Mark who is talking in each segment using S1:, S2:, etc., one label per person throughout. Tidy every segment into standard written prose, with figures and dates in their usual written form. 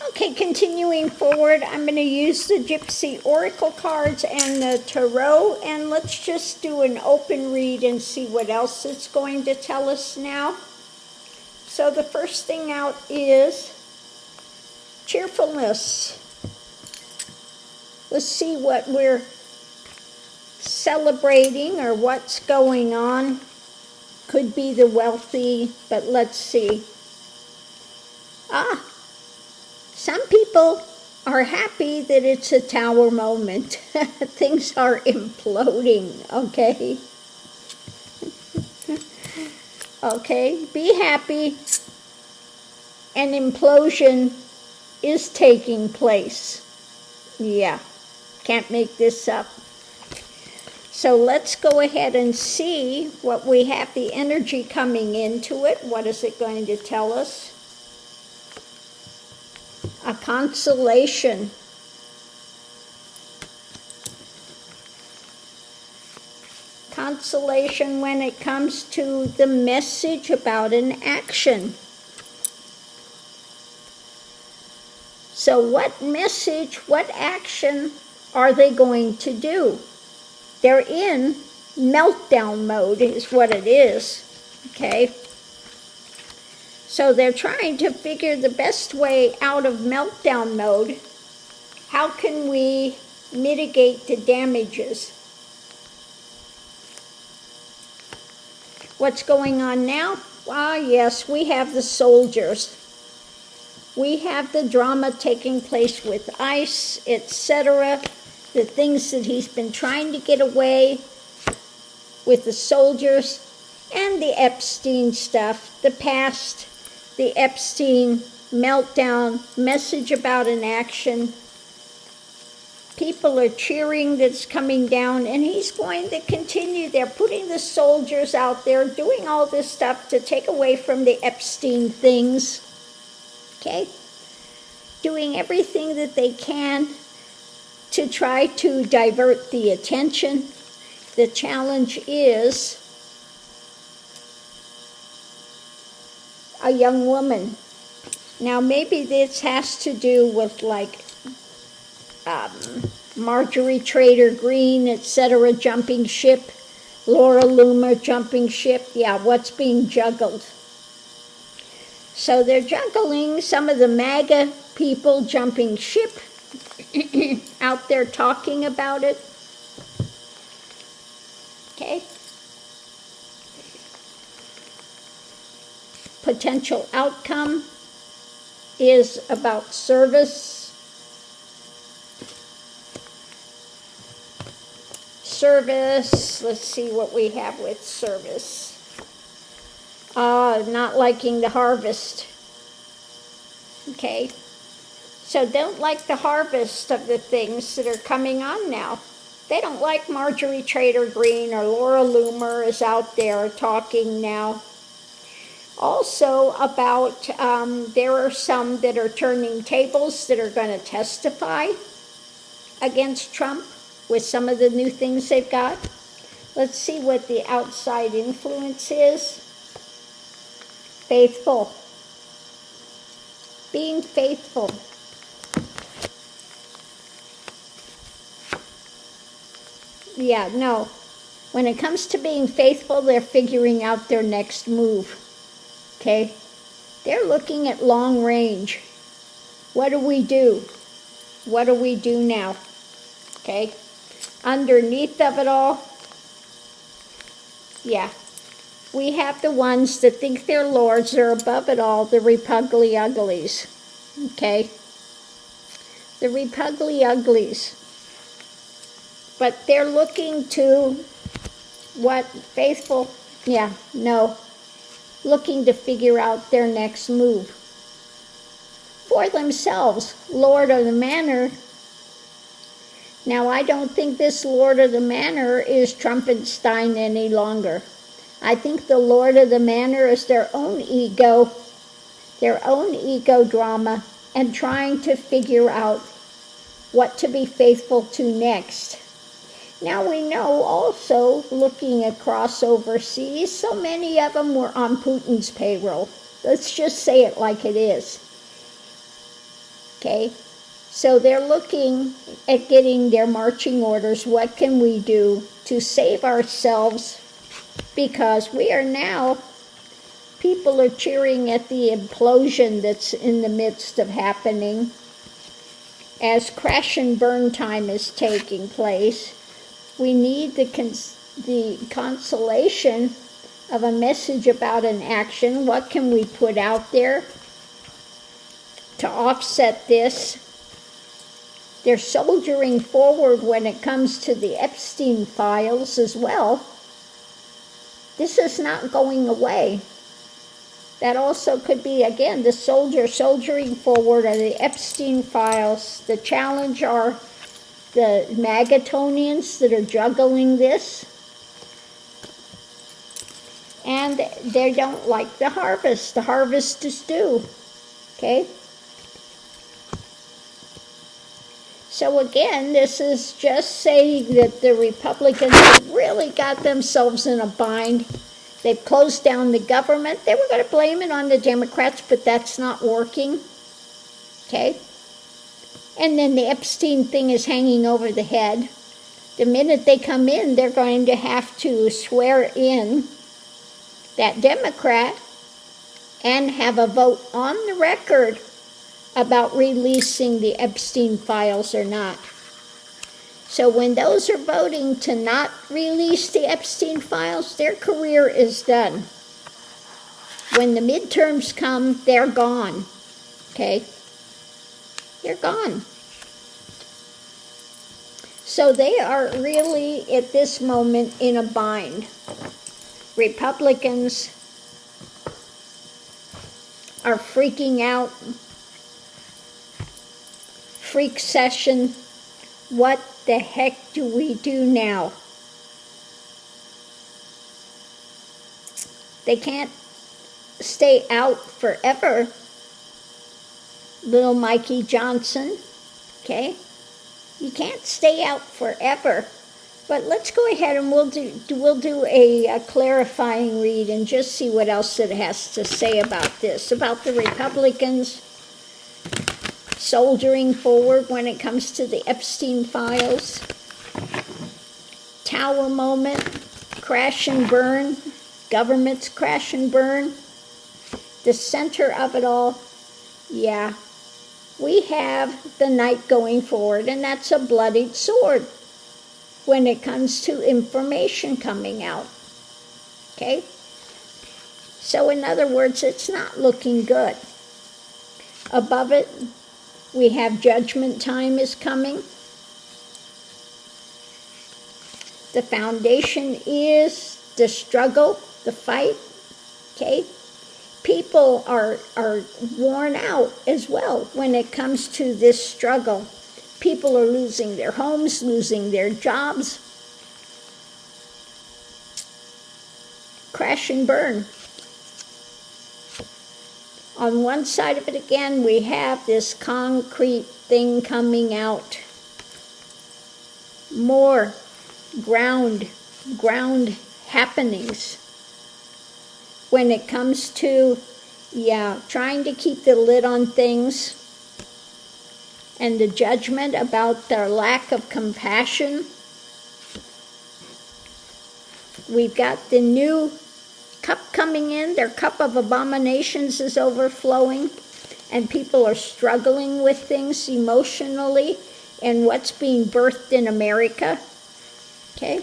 S1: Okay, continuing forward, I'm going to use the Gypsy Oracle cards and the Tarot, and let's just do an open read and see what else it's going to tell us now. So the first thing out is cheerfulness. Let's see what we're celebrating or what's going on. Could be the wealthy, but let's see. Some people are happy that it's a tower moment. Things are imploding, okay? Okay, be happy. An implosion is taking place. Yeah, can't make this up. So let's go ahead and see what we have, the energy coming into it. What is it going to tell us? A consolation. Consolation when it comes to the message about an action. So what message, what action are they going to do? They're in meltdown mode is what it is, okay? So they're trying to figure the best way out of meltdown mode. How can we mitigate the damages? What's going on now? Yes, we have the soldiers. We have the drama taking place with ICE, etc. The things that he's been trying to get away with the soldiers and the Epstein stuff, the past, the Epstein meltdown, message about an action. People are cheering that's coming down, and he's going to continue. They're putting the soldiers out there, doing all this stuff to take away from the Epstein things, okay? Doing everything that they can to try to divert the attention. The challenge is a young woman. Now maybe this has to do with like Marjorie Trader Green, etc., jumping ship, Laura Loomer jumping ship. Yeah, what's being juggled? So they're juggling some of the MAGA people jumping ship out there talking about it. Okay. Potential outcome is about service. Service, let's see what we have with service. Not liking the harvest. Okay. So don't like the harvest of the things that are coming on now. They don't like Marjorie Trader Green or Laura Loomer is out there talking now. Also about, there are some that are turning tables that are going to testify against Trump with some of the new things they've got. Let's see what the outside influence is. Faithful. Being faithful. Yeah, no. When it comes to being faithful, they're figuring out their next move. Okay? They're looking at long range. What do we do? What do we do now? Okay? Underneath of it all, yeah, we have the ones that think they're lords, they're above it all, the Repugly Uglies. Okay? The Repugly Uglies. But they're looking to what? Faithful? Yeah, no. Looking to figure out their next move. For themselves, Lord of the Manor. Now, I don't think this Lord of the Manor is Trumpenstein any longer. I think the Lord of the Manor is their own ego drama, and trying to figure out what to be faithful to next. Now we know also, looking across overseas, so many of them were on Putin's payroll. Let's just say it like it is. Okay? So they're looking at getting their marching orders. What can we do to save ourselves? Because we are now, people are cheering at the implosion that's in the midst of happening as crash and burn time is taking place. We need the consolation of a message about an action. What can we put out there to offset this? They're soldiering forward when it comes to the Epstein files as well. This is not going away. That also could be, again, the soldiering forward are the Epstein files. The challenge are the Magatonians that are juggling this. And they don't like the harvest. The harvest is due. Okay? So again, this is just saying that the Republicans have really got themselves in a bind. They've closed down the government. They were going to blame it on the Democrats, but that's not working. Okay? And then the Epstein thing is hanging over the head. The minute they come in, they're going to have to swear in that Democrat and have a vote on the record about releasing the Epstein files or not. So when those are voting to not release the Epstein files, their career is done. When the midterms come, they're gone. Okay? They're gone. So they are really, at this moment, in a bind. Republicans are freaking out. Freak session. What the heck do we do now? They can't stay out forever. Little Mikey Johnson, okay? You can't stay out forever. But let's go ahead and we'll do a clarifying read and just see what else it has to say about this, about the Republicans soldiering forward when it comes to the Epstein files. Tower moment, crash and burn, governments crash and burn. The center of it all, yeah, we have the knight going forward, and that's a bloodied sword when it comes to information coming out. Okay? So in other words, it's not looking good. Above it, we have judgment time is coming. The foundation is the struggle, the fight. Okay? People are worn out as well when it comes to this struggle. People are losing their homes, losing their jobs. Crash and burn. On one side of it again, we have this concrete thing coming out. More ground happenings. When it comes to, trying to keep the lid on things and the judgment about their lack of compassion. We've got the new cup coming in. Their cup of abominations is overflowing, and people are struggling with things emotionally and what's being birthed in America. Okay?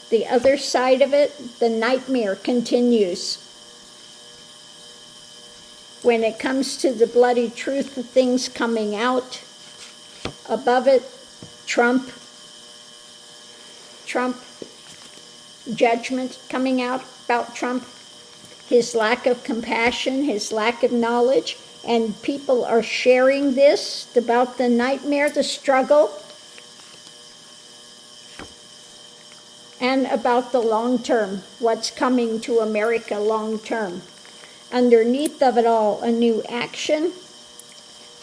S1: The other side of it, the nightmare continues. When it comes to the bloody truth of things coming out, above it, Trump, judgment coming out about Trump, his lack of compassion, his lack of knowledge, and people are sharing this about the nightmare, the struggle, and about the long term, what's coming to America long term. Underneath of it all, a new action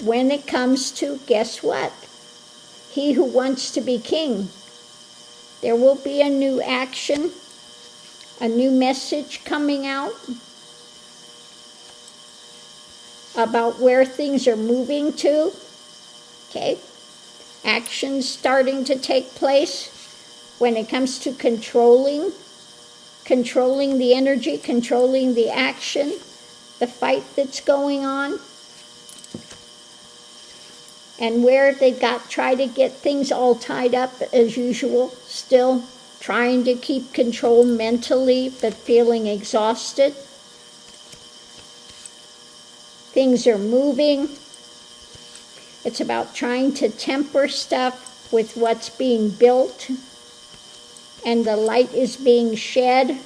S1: when it comes to, guess what? He who wants to be king. There will be a new action, a new message coming out. about where things are moving to. Okay? Actions starting to take place when it comes to controlling the energy, controlling the action, the fight that's going on. And where they try to get things all tied up as usual, still trying to keep control mentally, but feeling exhausted. Things are moving. It's about trying to temper stuff with what's being built, and the light is being shed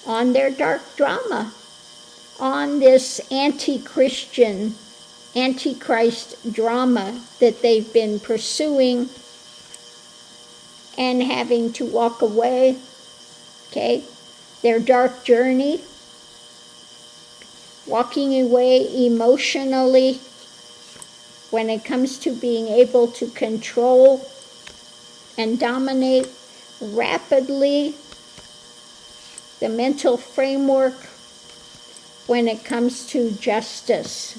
S1: on their dark drama, on this anti-Christian, antichrist drama that they've been pursuing and having to walk away. Okay? Their dark journey, walking away emotionally when it comes to being able to control and dominate rapidly the mental framework when it comes to justice.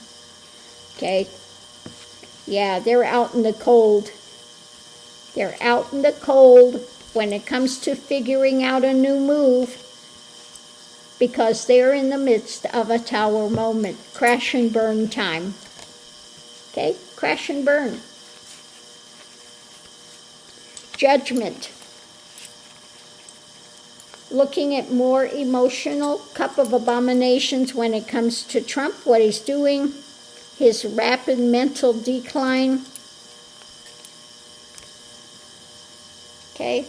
S1: Okay? Yeah, they're out in the cold. They're out in the cold when it comes to figuring out a new move, because they're in the midst of a tower moment, crash and burn time. Okay? Crash and burn. Judgment. Looking at more emotional cup of abominations when it comes to Trump, what he's doing, his rapid mental decline. Okay?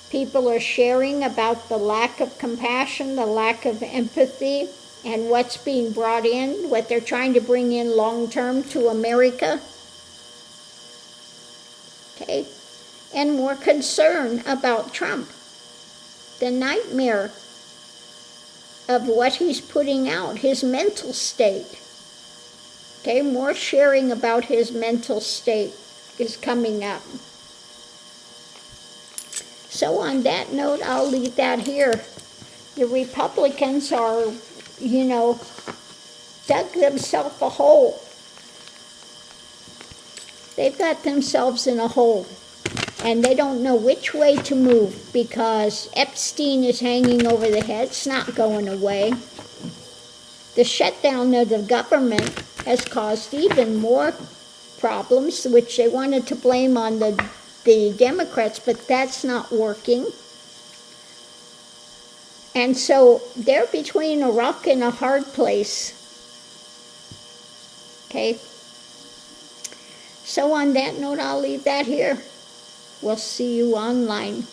S1: People are sharing about the lack of compassion, the lack of empathy, and what's being brought in, what they're trying to bring in long-term to America. Okay? And more concern about Trump. The nightmare of what he's putting out, his mental state. Okay? More sharing about his mental state is coming up. So on that note, I'll leave that here. The Republicans are, dug themselves a hole. They've got themselves in a hole, and they don't know which way to move, because Epstein is hanging over the head. It's not going away. The shutdown of the government has caused even more problems, which they wanted to blame on the Democrats, but that's not working. And so they're between a rock and a hard place. Okay? So on that note, I'll leave that here. We'll see you online.